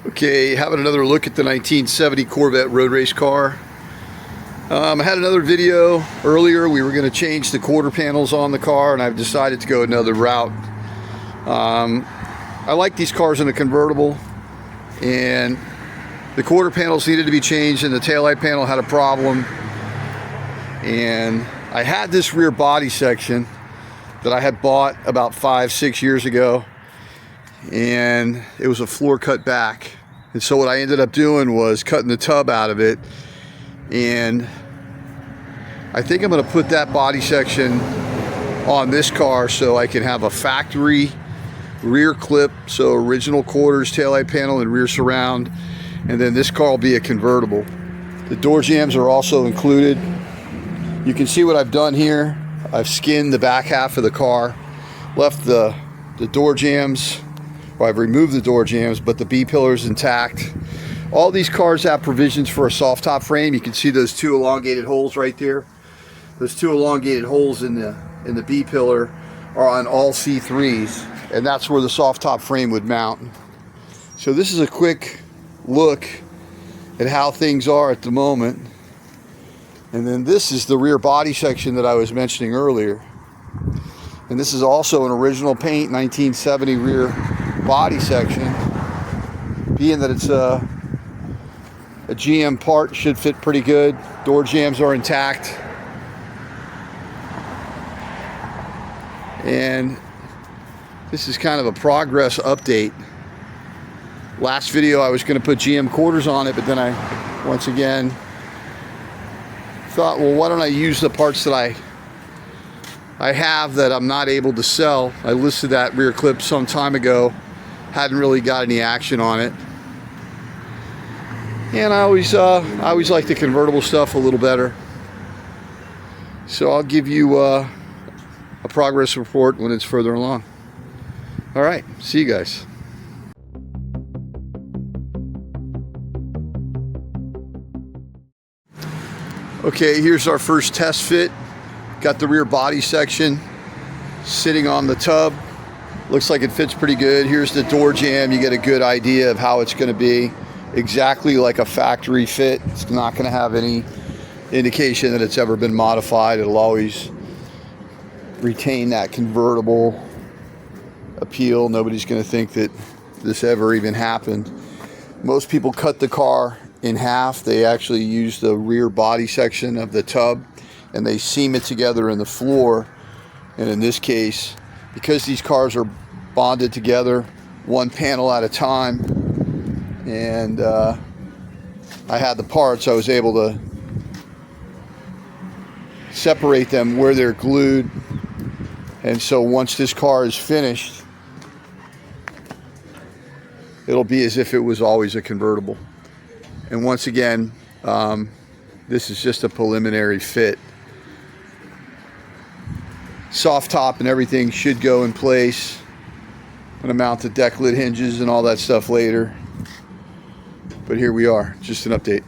Okay, having another look at the 1970 Corvette road race car. I had another video earlier. We were going to change the quarter panels on the car, and I've decided to go another route. I like these cars in a convertible, and the quarter panels needed to be changed, and the taillight panel had a problem. And I had this rear body section that I had bought about 5-6 years ago, and it was a floor cut back. And so what I ended up doing was cutting the tub out of it, and I think I'm going to put that body section on this car so I can have a factory rear clip, so original quarters, taillight panel, and rear surround, and then this car will be a convertible. The door jambs are also included. You can see what I've done here. I've skinned the back half of the car, left the door jambs, or I've removed the door jambs, but the B-pillar's intact. All these cars have provisions for a soft top frame. You can see those two elongated holes right there. Those two elongated holes in the B-pillar are on all C3s, and that's where the soft top frame would mount. So this is a quick look at how things are at the moment. And then this is the rear body section that I was mentioning earlier. And this is also an original paint 1970 rear body section. Being that it's a GM part, should fit pretty good. Door jambs are intact. And this is kind of a progress update. Last video I was going to put GM quarters on it, but then I once again thought, well, why don't I use the parts that I have that I'm not able to sell. I listed that rear clip some time ago, hadn't really got any action on it, and I always like the convertible stuff a little better. So I'll give you a progress report when it's further along. All right, see you guys. Okay, here's our first test fit. Got the rear body section sitting on the tub. Looks like it fits pretty good. Here's the door jamb. You get a good idea of how it's going to be. Exactly like a factory fit. It's not going to have any indication that it's ever been modified. It'll always retain that convertible appeal. Nobody's going to think that this ever even happened. Most people cut the car in half. They actually use the rear body section of the tub and they seam it together in the floor. And in this case, because these cars are bonded together one panel at a time, and I had the parts, I was able to separate them where they're glued. And so once this car is finished, it'll be as if it was always a convertible. And once again, this is just a preliminary fit. Soft top and everything should go in place. I'm going to mount the deck lid hinges and all that stuff later. But here we are, just an update.